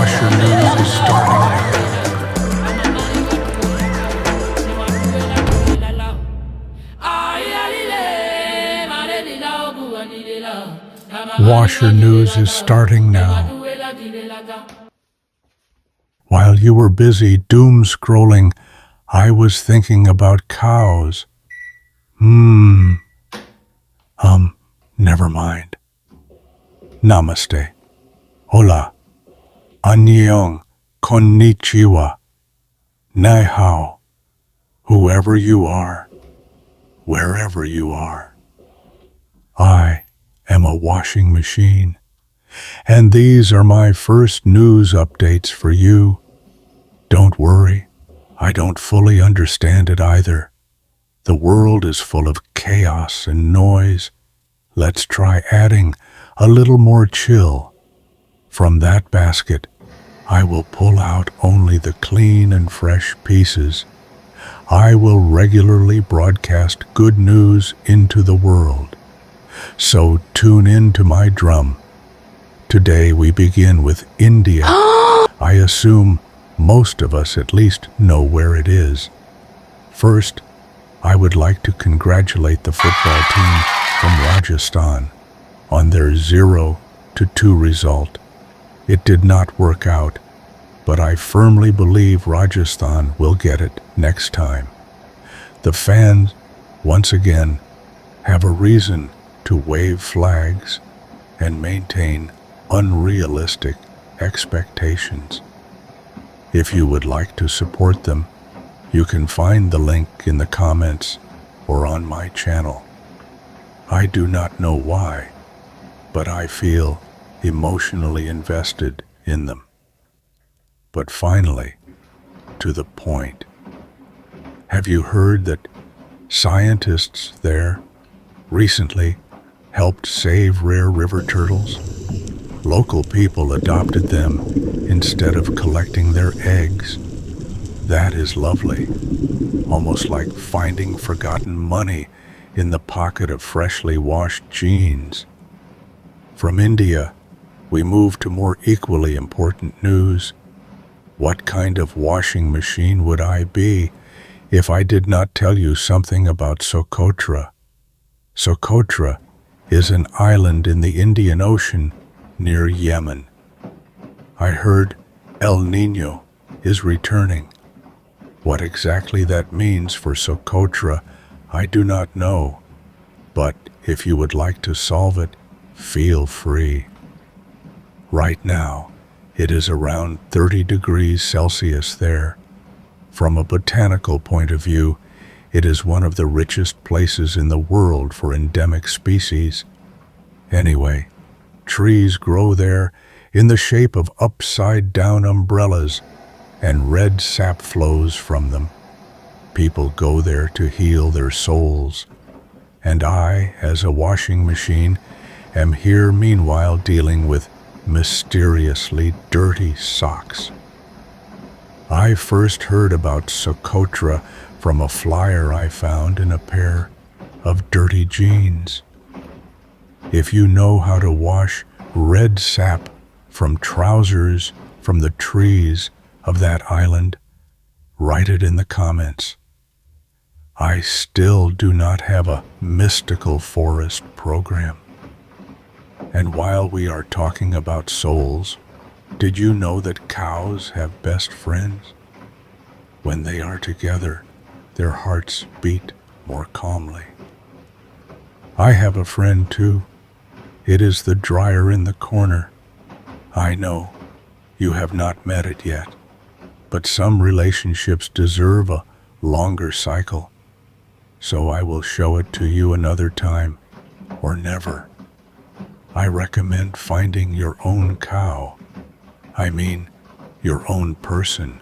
Washer News is starting now. Washer News is starting now. While you were busy doom scrolling, I was thinking about cows. Never mind. Namaste. Hola. Annyeong. Konnichiwa. Ni hao. Whoever you are, wherever you are. I am a washing machine, and these are my first news updates for you. Don't worry, I don't fully understand it either. The world is full of chaos and noise. Let's try adding a little more chill. From that basket, I will pull out only the clean and fresh pieces. I will regularly broadcast good news into the world. So tune in to my drum. Today we begin with India. I assume most of us at least know where it is. First, I would like to congratulate the football team from Rajasthan on their 0-2 result. It did not work out, but I firmly believe Rajasthan will get it next time. The fans, once again, have a reason to wave flags and maintain unrealistic expectations. If you would like to support them, you can find the link in the comments or on my channel. I do not know why, but I feel emotionally invested in them. But finally, to the point. Have you heard that scientists there recently helped save rare river turtles? Local people adopted them instead of collecting their eggs. That is lovely, almost like finding forgotten money in the pocket of freshly washed jeans. From India, we move to more equally important news. What kind of washing machine would I be if I did not tell you something about Socotra? Socotra is an island in the Indian Ocean near Yemen. I heard El Niño is returning. What exactly that means for Socotra, I do not know, but if you would like to solve it, feel free. Right now, it is around 30 degrees Celsius there. From a botanical point of view, it is one of the richest places in the world for endemic species. Anyway, trees grow there in the shape of upside-down umbrellas, and red sap flows from them. People go there to heal their souls, and I, as a washing machine, am here meanwhile dealing with mysteriously dirty socks. I first heard about Socotra from a flyer I found in a pair of dirty jeans. If you know how to wash red sap from trousers from the trees of that island, write it in the comments. I still do not have a mystical forest program. And while we are talking about souls, did you know that cows have best friends? When they are together, their hearts beat more calmly. I have a friend too. It is the dryer in the corner. I know you have not met it yet, but some relationships deserve a longer cycle. So I will show it to you another time, or never. I recommend finding your own cow. I mean, your own person.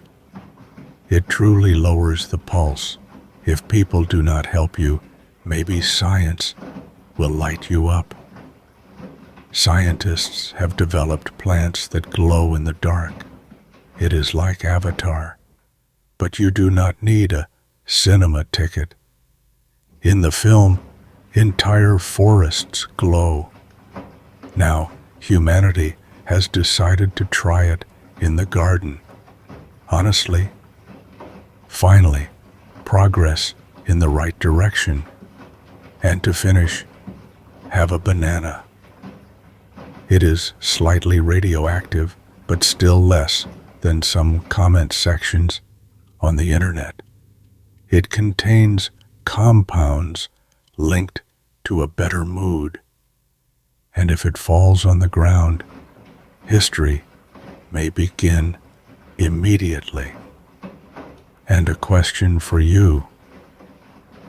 It truly lowers the pulse. If people do not help you, maybe science will light you up. Scientists have developed plants that glow in the dark. It is like Avatar, but you do not need a cinema ticket. In the film, entire forests glow. Now, humanity has decided to try it in the garden. Honestly, finally, progress in the right direction. And to finish, have a banana. It is slightly radioactive, but still less than some comment sections on the internet. It contains compounds linked to a better mood. And if it falls on the ground, history may begin immediately. And a question for you: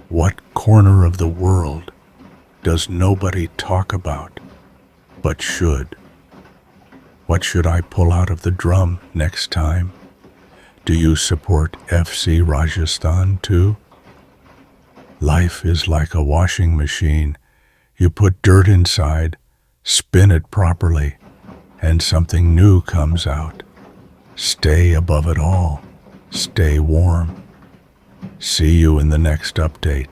what corner of the world does nobody talk about, but should? What should I pull out of the drum next time? Do you support FC Rajasthan too? Life is like a washing machine. You put dirt inside, spin it properly, and something new comes out. Stay above it all. Stay warm. See you in the next update,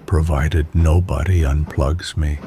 provided nobody unplugs me.